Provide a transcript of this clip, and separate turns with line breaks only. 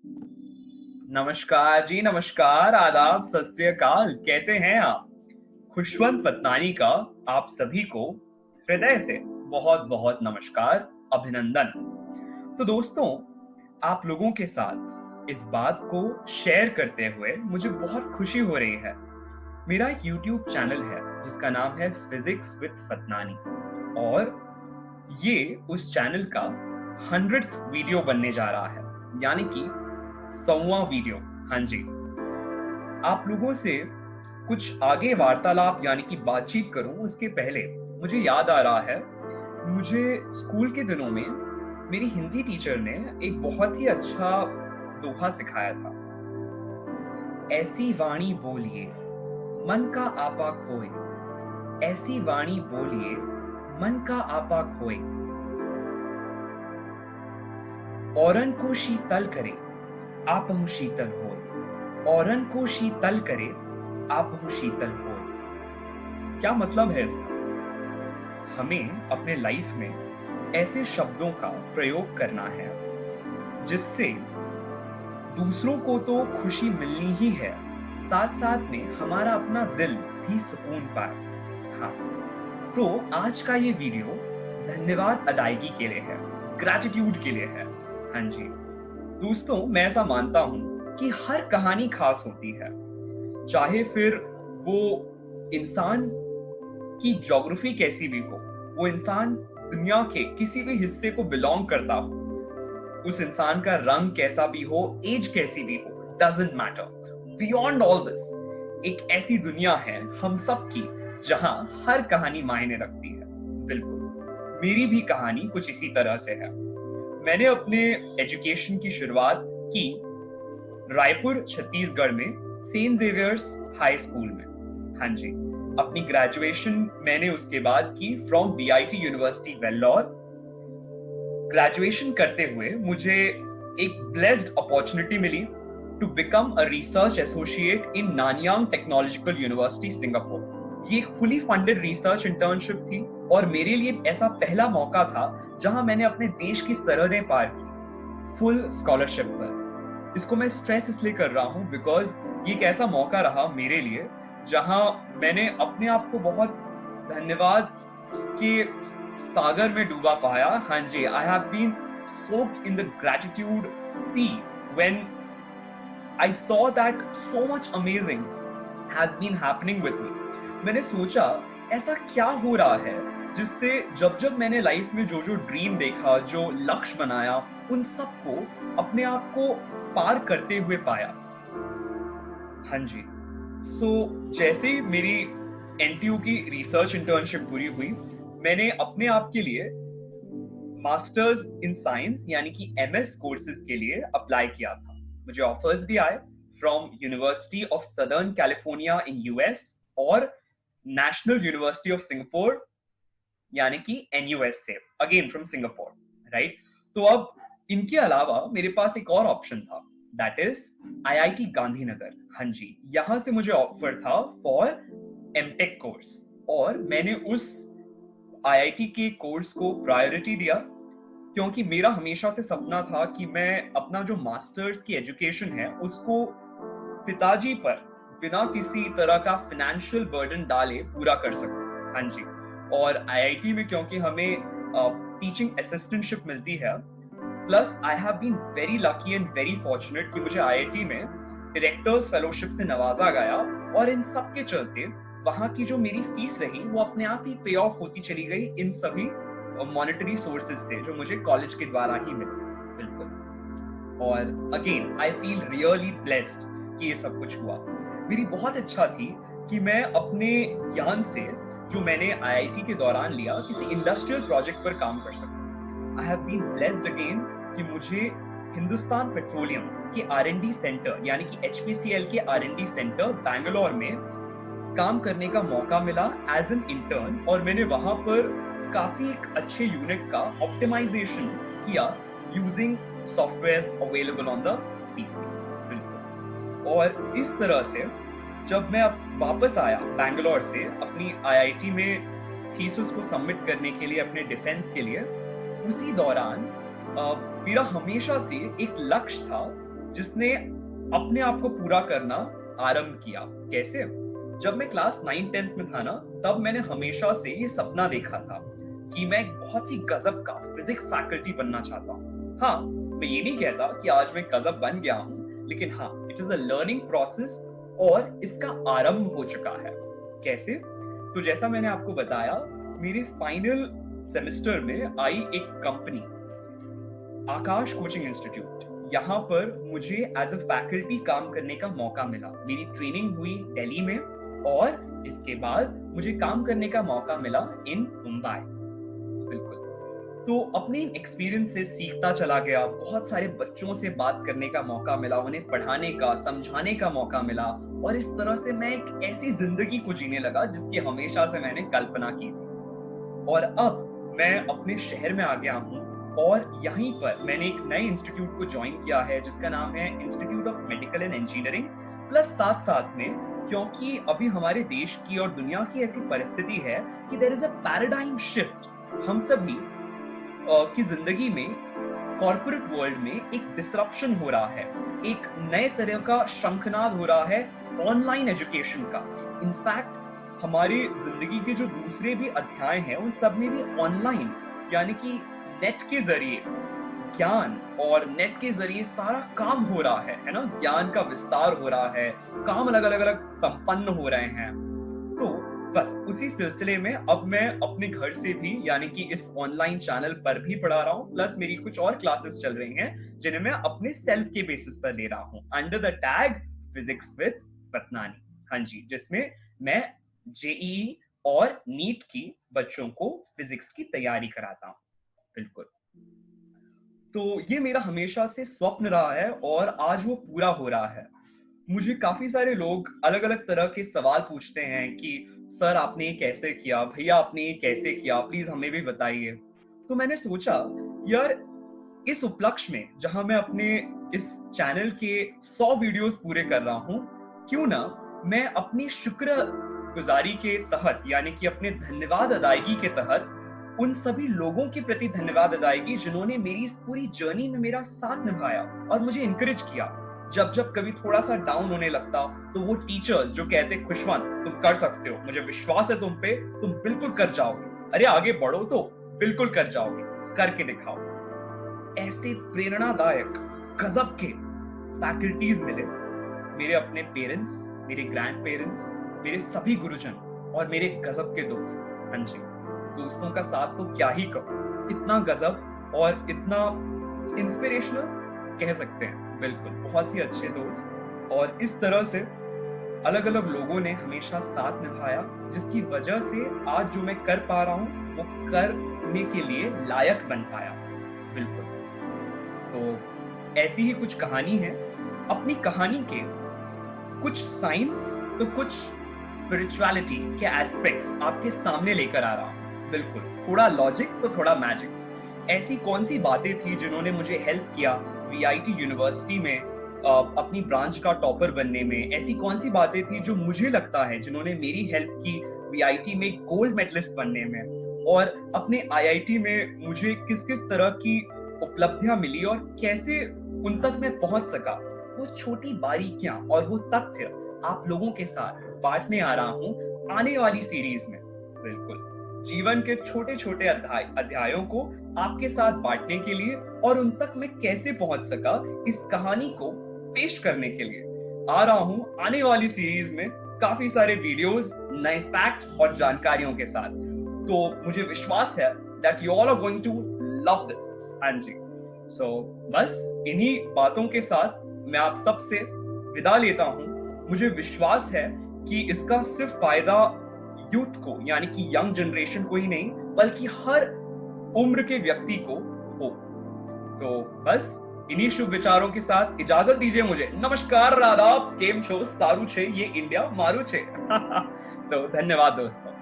नमस्कार जी, नमस्कार, आदाब, सत श्री अकाल, कैसे हैं आप? खुशवंत फतनानी का आप सभी को हृदय से बहुत-बहुत नमस्कार, अभिनंदन। तो दोस्तों, आप लोगों के साथ इस बात को शेयर करते हुए मुझे बहुत खुशी हो रही है। मेरा एक यूट्यूब चैनल है जिसका नाम है फिजिक्स विद फतनानी और ये उस चैनल का 100th वीडियो बनने जा रहा है, यानी कि 100वां वीडियो। हाँ जी, आप लोगों से कुछ आगे वार्तालाप यानी कि बातचीत करूं उसके पहले मुझे याद आ रहा है, मुझे स्कूल के दिनों में मेरी हिंदी टीचर ने एक बहुत ही अच्छा दोहा सिखाया था। ऐसी वाणी बोलिए मन का आपा खोए, ऐसी वाणी बोलिए मन का आपा खोए, औरन को शीतल करे आपहु शीतल होय, औरन को शीतल करे आपहु शीतल होय। क्या मतलब है इसका? हमें अपने लाइफ में ऐसे शब्दों का प्रयोग करना है जिससे दूसरों को तो खुशी मिलनी ही है, साथ साथ में हमारा अपना दिल भी सुकून पाए। हाँ, तो आज का ये वीडियो धन्यवाद अदायगी के लिए है, ग्रैटिट्यूड के लिए है। हाँ जी दोस्तों, मैं ऐसा मानता हूं कि हर कहानी खास होती है, चाहे फिर वो इंसान की ज्योग्राफी कैसी भी हो, वो इंसान दुनिया के किसी भी हिस्से को बिलोंग करता हो, उस इंसान का रंग कैसा भी हो, एज कैसी भी हो, doesn't matter. Beyond all this एक ऐसी दुनिया है हम सब की जहां हर कहानी मायने रखती है। बिल्कुल, मेरी भी कहानी कुछ इसी तरह से है। मैंने अपने एजुकेशन की शुरुआत की रायपुर छत्तीसगढ़ में सेंट जेवियर्स हाई स्कूल में। हाँ जी, अपनी ग्रेजुएशन मैंने उसके बाद की from BIT university Vellore. Graduation करते हुए मुझे एक ब्लेस्ड अपॉर्चुनिटी मिली to become a research associate in Nanyang Technological University Singapore. ये एक फुली फंडेड रिसर्च इंटर्नशिप थी और मेरे लिए ऐसा पहला मौका था जहां मैंने अपने देश की सरहदें पार की फुल स्कॉलरशिप पर। इसको मैं स्ट्रेस इसलिए कर रहा हूं बिकॉज ये एक ऐसा मौका रहा मेरे लिए जहां मैंने अपने आप को बहुत धन्यवाद के सागर में डूबा पाया। हाँ जी, I have been soaked in the gratitude sea when I saw that so much amazing has been happening with me. मैंने सोचा ऐसा क्या हो रहा है जिससे जब जब मैंने लाइफ में जो जो ड्रीम देखा, जो लक्ष्य बनाया, उन सबको अपने आप को पार करते हुए पाया। हाँ जी, जैसे ही मेरी एनटीयू की रिसर्च इंटर्नशिप पूरी हुई, मैंने अपने आप के लिए मास्टर्स इन साइंस यानी कि एमएस कोर्सेज के लिए अप्लाई किया था। मुझे ऑफर्स भी आए from university of southern California in US और नेशनल यूनिवर्सिटी ऑफ सिंगापुर यानी कि एनयूएसए, अगेन फ्रॉम सिंगापुर, राइट। तो अब इनके अलावा मेरे पास एक और ऑप्शन था, दैट इज आईआईटी गांधीनगर। हाँ जी, यहां से मुझे ऑफर था फॉर एमटेक कोर्स और मैंने उस आईआईटी के कोर्स को प्रायोरिटी दिया क्योंकि मेरा हमेशा से सपना था कि मैं अपना जो मास्टर्स की एजुकेशन है उसको पिताजी पर बिना किसी तरह का फाइनेंशियल बर्डन डाले पूरा कर सकूं। हाँ जी, और आईआईटी में क्योंकि हमें टीचिंग असिस्टेंटशिप मिलती है, plus I have been very lucky and very fortunate कि मुझे आईआईटी में डायरेक्टर्स फेलोशिप से नवाजा गया और इन सब के चलते वहां की जो मेरी फीस रही वो अपने आप ही पे ऑफ होती चली गई इन सभी मॉनेटरी सोर्सेज से जो मुझे कॉलेज के द्वारा ही मिले। बिल्कुल, और again I feel really blessed कि ये सब कुछ हुआ। मेरी बहुत इच्छा थी कि मैं अपने ज्ञान से जो मैंने आईआईटी के दौरान लिया किसी इंडस्ट्रियल प्रोजेक्ट पर काम कर सकूं। I have been blessed again कि मुझे हिंदुस्तान पेट्रोलियम के आर&डी सेंटर यानी कि एचपीसीएल के आर&डी सेंटर बैंगलोर में काम करने का मौका मिला एज एन इंटर्न, और मैंने वहां पर काफी एक अच्छे यूनिट का ऑप्टिमाइजेशन किया using softwares available on the PC. बिल्कुल, और इस तरह से जब मैं वापस आया बैंगलोर से अपनी आईआईटी में थीसिस को सबमिट करने के लिए अपने डिफेंस के लिए, उसी दौरान मेरा हमेशा से एक लक्ष्य था जिसने अपने आप को पूरा करना आरंभ किया। कैसे? जब मैं क्लास 9-10 में था ना, तब मैंने हमेशा से ये सपना देखा था कि मैं एक बहुत ही गजब का फिजिक्स फैकल्टी बनना चाहता हूँ। हाँ, मैं ये नहीं कहता कि आज मैं गजब बन गया हूँ, लेकिन हाँ, it is a learning process और इसका आरंभ हो चुका है। कैसे? तो जैसा मैंने आपको बताया, मेरे फाइनल सेमेस्टर में आई एक कंपनी, आकाश कोचिंग इंस्टीट्यूट। यहाँ पर मुझे एज अ फैकल्टी काम करने का मौका मिला। मेरी ट्रेनिंग हुई दिल्ली में और इसके बाद मुझे काम करने का मौका मिला इन मुंबई। बिल्कुल। तो अपने एक्सपीरियंस से सीखता चला गया, बहुत सारे बच्चों से बात करने का मौका मिला, उन्हें पढ़ाने का, समझाने का मौका मिला, और इस तरह से मैं एक ऐसी जिंदगी को जीने लगा जिसकी हमेशा से मैंने कल्पना की थी। और अब मैं अपने शहर में आ गया हूँ और यहीं पर मैंने एक नए इंस्टीट्यूट को ज्वाइन किया है जिसका नाम है institute of medical and engineering. Plus साथ साथ में, क्योंकि अभी हमारे देश की और दुनिया की ऐसी परिस्थिति है कि there is a paradigm shift, हम सभी की जिंदगी में, कॉर्पोरेट वर्ल्ड में एक डिसरप्शन हो रहा है, एक नए तरह का शंखनाद हो रहा है ऑनलाइन एजुकेशन का। इनफैक्ट हमारी जिंदगी के जो दूसरे भी अध्याय हैं उन सब में भी ऑनलाइन, यानी कि नेट के जरिए ज्ञान और नेट के जरिए सारा काम हो रहा है ना, ज्ञान का विस्तार हो रहा है, काम अलग अलग अलग संपन्न हो रहे हैं। तो बस उसी सिलसिले में अब मैं अपने घर से भी, यानी कि इस ऑनलाइन चैनल पर भी पढ़ा रहा हूँ, प्लस मेरी कुछ और क्लासेस चल रही हैं जिन्हें मैं अपने सेल्फ के बेसिस पर ले रहा हूँ under the tag physics with Patnani. हाँ जी, जिसमें मैं जेईई और नीट की बच्चों को फिजिक्स की तैयारी कराता हूँ। बिल्कुल। तो ये मेरा हमेशा से स्वप्न रहा है और आज वो पूरा हो रहा है। मुझे काफी सारे लोग अलग अलग तरह के सवाल पूछते हैं कि सर आपने ये कैसे किया, भैया आपने ये कैसे किया, प्लीज हमें भी बताइए। तो मैंने सोचा यार, इस उपलक्ष्य में जहां मैं अपने इस चैनल के 100 वीडियोस पूरे कर रहा हूं, क्यों ना मैं अपनी शुक्रगुजारी के तहत, यानी कि अपने धन्यवाद अदायगी के तहत, उन सभी लोगों के प्रति धन्यवाद अदायगी जिन्होंने मेरी इस पूरी जर्नी में मेरा साथ निभाया और मुझे इंकरेज किया। जब जब कभी थोड़ा सा डाउन होने लगता तो वो टीचर्स जो कहते खुशवंत तुम कर सकते हो, मुझे विश्वास है तुम पे, तुम बिल्कुल कर जाओगे, अरे आगे बढ़ो तो बिल्कुल कर जाओगे, करके दिखाओ। ऐसे प्रेरणादायक गजब के फैकल्टीज मिले, मेरे अपने पेरेंट्स, मेरे ग्रैंड पेरेंट्स, मेरे सभी गुरुजन और मेरे गजब के दोस्त। हाँ जी, दोस्तों का साथ तो क्या ही कहो, इतना गजब और इतना इंस्पिरेशनल कह सकते हैं। बिल्कुल, बहुत ही अच्छे दोस्त, और इस तरह से अलग अलग लोगों ने हमेशा साथ निभाया, जिसकी वजह से आज जो मैं कर पा रहा हूँ वो करने के लिए लायक बन पाया। बिल्कुल। तो ऐसी ही कुछ कहानी है। अपनी कहानी के कुछ साइंस तो कुछ स्पिरिचुअलिटी के एस्पेक्ट्स आपके सामने लेकर आ रहा हूँ। बिल्कुल, थोड़ा लॉजिक तो थोड़ा मैजिक। ऐसी कौन सी बातें थी जिन्होंने मुझे हेल्प किया वीआईटी यूनिवर्सिटी में अपनी ब्रांच का टॉपर बनने में? ऐसी कौन सी बातें थी जो मुझे लगता है जिन्होंने मेरी हेल्प की वीआईटी में गोल्ड मेडलिस्ट बनने में? और अपने आईआईटी में मुझे किस किस तरह की उपलब्धियां मिली और कैसे उन तक मैं पहुंच सका, वो छोटी बारीकियां और वो तथ्य आप लोगों के साथ बांटने आ रहा हूं आने वाली सीरीज में। बिल्कुल, जीवन के छोटे छोटे अध्यायों को आपके साथ बांटने के लिए और उन तक मैं कैसे पहुंच सका, इस कहानी को पेश करने के लिए आ रहा हूं आने वाली सीरीज में काफी सारे वीडियोस, नए फैक्ट्स और जानकारियों के साथ। तो मुझे विश्वास है that you all are going to love this। हाँ जी, so बस इन्हीं बातों के साथ मैं आप सबसे विदा लेता हूं। मुझे विश्वास है कि इसका सिर्फ फायदा यूथ को, यानी कि यंग जनरेशन को ही नहीं, बल्कि हर उम्र के व्यक्ति को हो। तो बस इन्हीं शुभ विचारों के साथ इजाजत दीजिए मुझे। नमस्कार, आदाब, केम छो, सारू छे, ये इंडिया मारू छे। तो धन्यवाद दोस्तों।